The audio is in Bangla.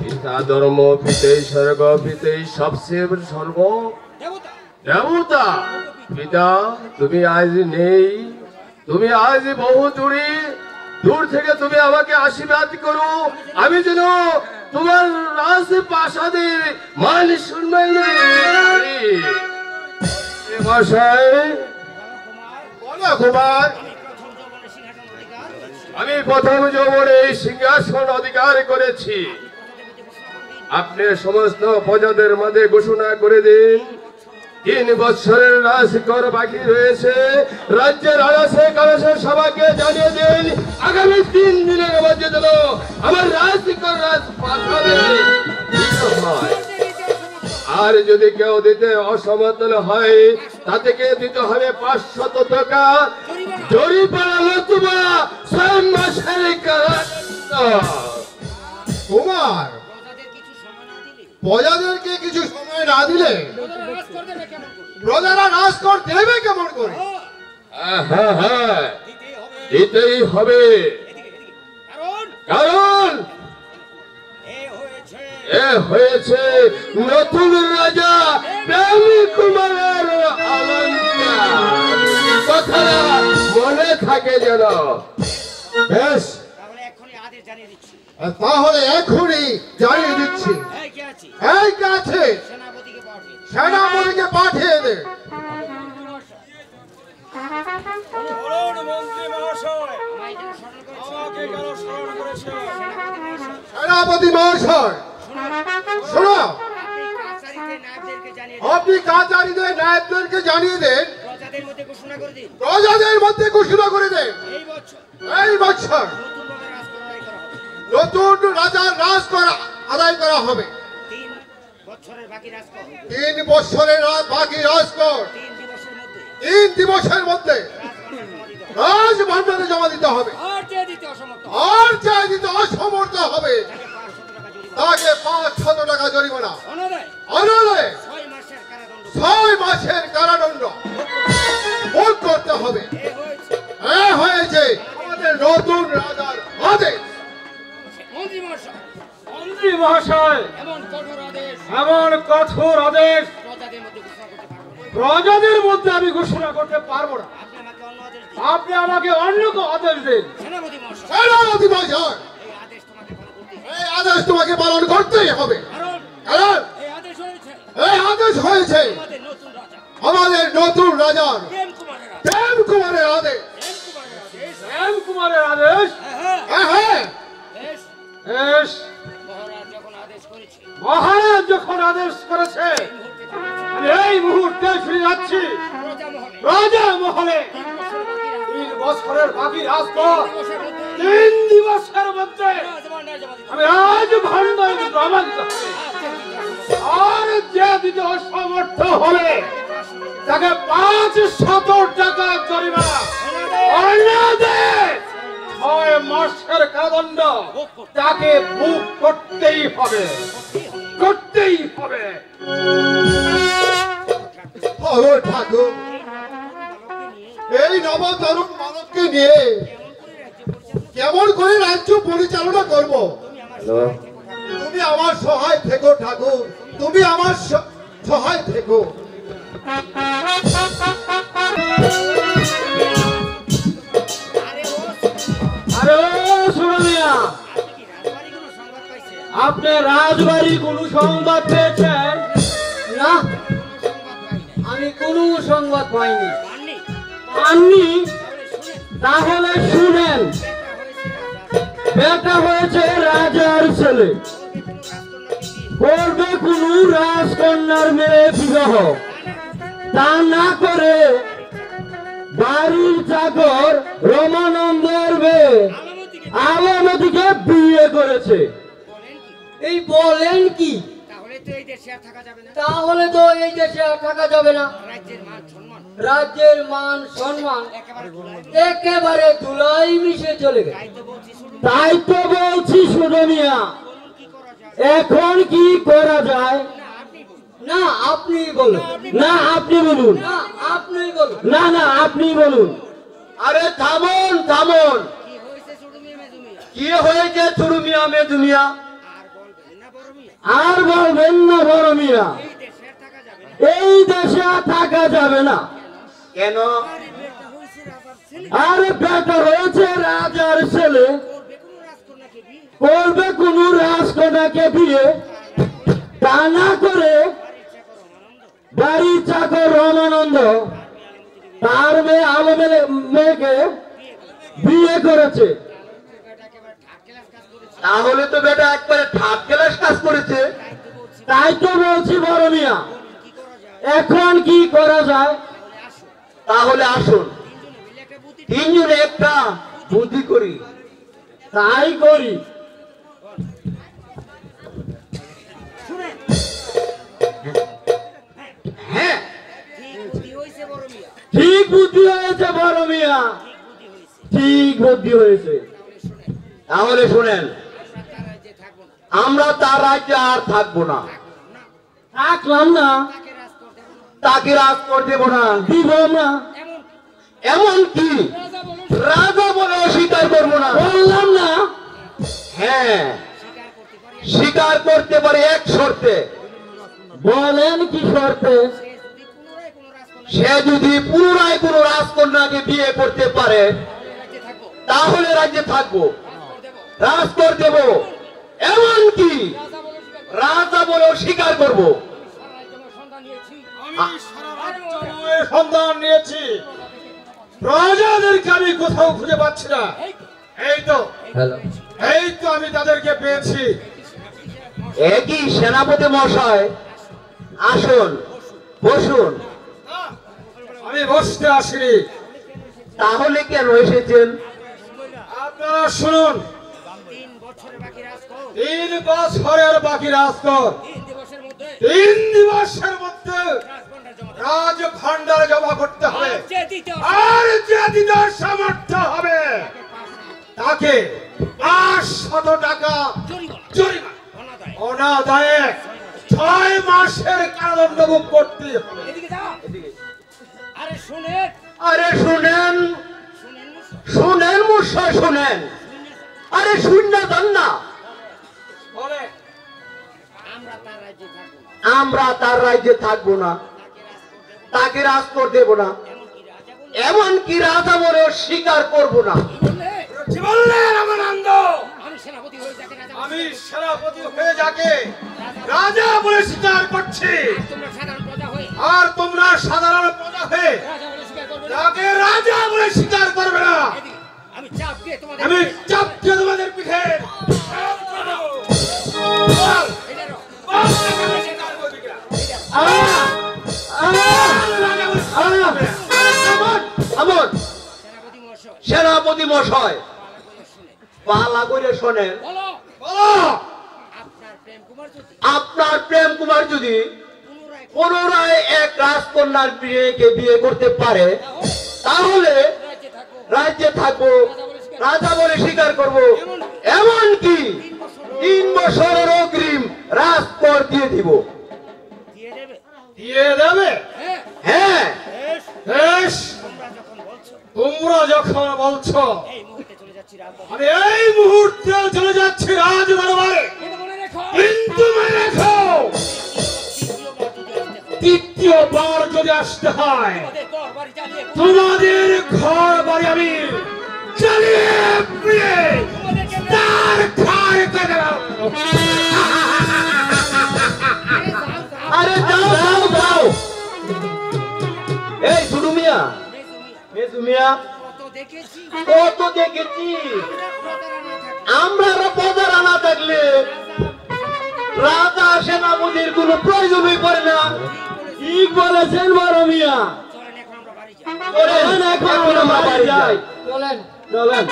পিতা ধর্ম, পিতাই স্বর্গ, পিতাই সবচেয়ে সর্ব দেবতা। পিতা তুমি আজ নেই, তুমি আজ বহু দূরে, দূর থেকে তুমি আমাকে আশীর্বাদ করো, আমি যেন তোমার রাজপ্রাসাদের মান সম্মান মশাই। কুমার, আমি প্রথম যৌবনে এই সিংহাসন অধিকার করেছি, আপনি সমস্ত প্রজাদের মধ্যে ঘোষণা করে দিন 3 বছরের রাজকর বাকি রয়েছে। রাজ্যের আনাসে কানাসে সবাইকে জানিয়ে দিন আগামী 3 দিনের মধ্যে যেন আমার রাজকর রাজপ্রাসাদে হয়। আর যদি কেউ দিতে অসমর্থন হয় তাদেরকে দিতে হবে 500 টাকা জরিমানা, নতুবা 6 মাসের কারাদণ্ড। কুমার, প্রজাদেরকে কিছু সময় না দিলে প্রজারা রাজ কর দেবে কেমন করে? হ্যাঁ, দিতেই হবে, কারণ এ হয়েছে নতুন রাজা প্রেমী কুমারের অলঙ্কার। কথাটা মনে থাকে যেন। বেশ, তাহলে এখনই জানিয়ে দিচ্ছি। এই কাছে সেনাপতিকে পাঠিয়ে দে। সেনাপতি মহাশয়, শোনো, আপনি কাচারীদের নায়েবদেরকে জানিয়ে দেন, প্রজাদের মধ্যে ঘোষণা করে দেন এই বছর নতুন রাজার রাজ আদায় করা হবে। 3 বছরের বাকি রাজকর 3 বছরের বাকি রাজকর 3 দিবসের মধ্যে রাজভাণ্ডারে জমা দিতে হবে। আর যে দিতে অসমর্থ হবে তাকে 500 টাকা জরিমানা, অনাদায়ে 6 মাসের কারাদণ্ড ভোগ করতে হবে। হয়েছে আমাদের নতুন রাজার আদেশ। মন্ত্রী মহাশয়, এমন কঠোর আদেশ প্রজাদের মধ্যে আমি ঘোষণা করতে পারবো না। আপনি আমাকে অন্য আদেশ দিন। সেনাপতি মহাশয়, এই আদেশ তোমাকে পালন করতেই হবে, কারণ এই আদেশ হয়েছে আমাদের নতুন রাজার প্রেম কুমারের আদেশ। প্রেম কুমারের আদেশ? হ্যাঁ, মহারাজ যখন আদেশ করেছে আমি এই মুহূর্তে ফিরে যাচ্ছি রাজা মহলে। 3 বছরের বাকি রাজকর 3 দিবসের মধ্যে আমি রাজভাণ্ডারে জমা দিতে হবে। আর যে দিতে অসমর্থ হবে তাকে 500 টাকা জরিমানা, অনাদায়ে 6 মাসের কারাদণ্ড তাকে ভোগ করতেই হবে। ঠাকুর, এই নবতরুণ মানবকে নিয়ে কেমন করে রাজ্য পরিচালনা করব? তুমি আমার সহায় থেকো ঠাকুর, তুমি আমার সহায় থেকো। আপনি রাজবাড়ি কোন সংবাদ পেয়েছেন? না, আমি কোন সংবাদ পাইনি। তাহলে শুনেন, বেটা হয়েছে রাজার ছেলে, করবে কোন রাজকন্যার মেয়ে বিবাহ, তা না করে বাড়ির চাকর রমানন্দের মেয়ে আলামতিকে বিয়ে করেছে। এই বলেন কি? তাহলে তো এই দেশে আর থাকা যাবে না। রাজ্যের মান সম্মান একেবারে ধুলাই মিশে চলে গেছে। তাই তো বলছি সুরমিয়া, এখন কি করা যায়? না আপনি বলুন। না আপনি বলুন। না আপনি বলুন। না আপনি বলুন। আরে থামুন। কি হয়েছে ছোট মিয়া মেজু মিয়া? আর বলবেন না বড় মিয়া, আর বলবেন না বড় মিয়া, এই দেশে আর থাকা যাবে না। এই দেশে আর থাকা যাবে না। কেন? আরে বেটা হয়েছে রাজার ছেলে, করবে কোন রাজকন্যাকে বিয়ে, তা না করে বাড়ি চাকর রমানন্দ তার মেয়ে আলমের মেয়েকে বিয়ে করেছে। তাহলে তো বেটা একবারে থার্ড ক্লাস কাজ করেছে। তাই তো বলছি বড় মিয়া, এখন কি করা যায়? তাহলে আসুন তিনজনে একটা বুদ্ধি করি। তাই করি। হ্যাঁ, ঠিক বুদ্ধি হয়েছে বড় মিয়া, ঠিক বুদ্ধি হয়েছে। তাহলে শুনেন, আমরা তার রাজ্যে আর থাকবো না, থাকলাম না, তাকে রাজ করতে দেব না, দিব না, এমন কি রাজা বলে স্বীকার করবো না। বললাম না। হ্যাঁ, স্বীকার করতে পারে এক শর্তে। বলেন কি শর্তে? সে যদি পুনরায় কোনো রাজকন্যাকে বিয়ে করতে পারে তাহলে রাজ্যে থাকবো, রাজ করে দেব, এমন কি রাজা বলেও স্বীকার করবো। সন্ধান নিয়েছি, রাজাদেরকে আমি কোথাও খুঁজে পাচ্ছি না। এই তো আমি তাদেরকে পেয়েছি। একই সেনাপতি মশাই, আসুন বসুন। আমি বসতে আসিনি। তাহলে কেন এসেছেন? আপনারা শুনুন, 3 বছরের বাকি রাজকর 3 বছরের বাকি রাজকর 3 দিবসের মধ্যে 3 দিবসের মধ্যে রাজভান্ডার রাজভান্ডার জমা জমা করতে হবে। যে দিতে আর যে দিতে সামর্থ্য হবে তাকে 500 টাকা জরিমানা অনাদায়ে 6 মাসের কারাদণ্ড ভোগ করতে হবে। এদিকে যাও। আরে শুনেন, আরে শুনেন, শুনেন শুনেন মশাই, শুনেন। আরে শূন্য দেন না। বলে, আমরা তার রাজ্যে থাকবো না, আমরা তার রাজ্যে থাকবো না, তাকে রাজ করতে দেব না, এমন কি রাজা বলেও স্বীকার করবো না। কি বললেন রামানন্দ? আমি সেনাপতি হয়ে যাকে রাজা আমি সেনাপতি হয়ে যাকে রাজা বলে স্বীকার করছি, তোমরা সাধারণ প্রজা হয়ে আর তোমরা সাধারণ প্রজা হয়ে রাজা বলে স্বীকার করবে না। যাকে রাজা বলে স্বীকার করবে না, এদিকে আমি চাপ দিয়ে তোমাদের আমি চাপকে তোমাদের পিঠে এটারও সেনাপতি মহাশয় সেনাপতি মশাই, পালা করে শোনেন। বলো, বলো, আপনার প্রেম কুমার যদি আপনার প্রেম কুমার যদি পুনরায় পুনরায় এক রাজকন্যার বিয়েকে বিয়ে করতে পারে তাহলে রাজ্যে থাকবো, রাজ্যে থাকবো, রাজা বলে স্বীকার করব, এমন কি 3 বছরের অগ্রিম রাজকর দিয়ে দিব। দিয়ে দেবে। দিয়ে দেবে? হ্যাঁ, হ্যাঁ, বেশ, বেশ, তোমরা যখন বলছো তোমরা যখন বলছো, এই মুহূর্তে চলে যাচ্ছি রাজদরবারে। আমি এই মুহূর্তে চলে যাচ্ছি রাজ দরবারে। কিন্তু মনে রেখো, কিন্তু মনে রেখো, তৃতীয়বার যদি আসতে হয়, তৃতীয়বার যদি আসতে হয়, তোমাদের ঘর বাড়ি জ্বালিয়ে তোমাদের ঘর বাড়ি আমি চালিয়ে পুড়িয়ে তোমাদেরকে তার খায় করে দেব। আরে যাও যাও যাও। এই ছোট মিয়া, মেজু মিয়া, কত দেখেছি, কত দেখেছি। আমরা প্রজারা না থাকলে রাজা সেনাপতির কোনো প্রয়োজনই পড়ে না। ঠিক বলেছেন বড় মিয়া। চলেন, এখন আমরা বাড়ি যাই। চলেন। চলেন।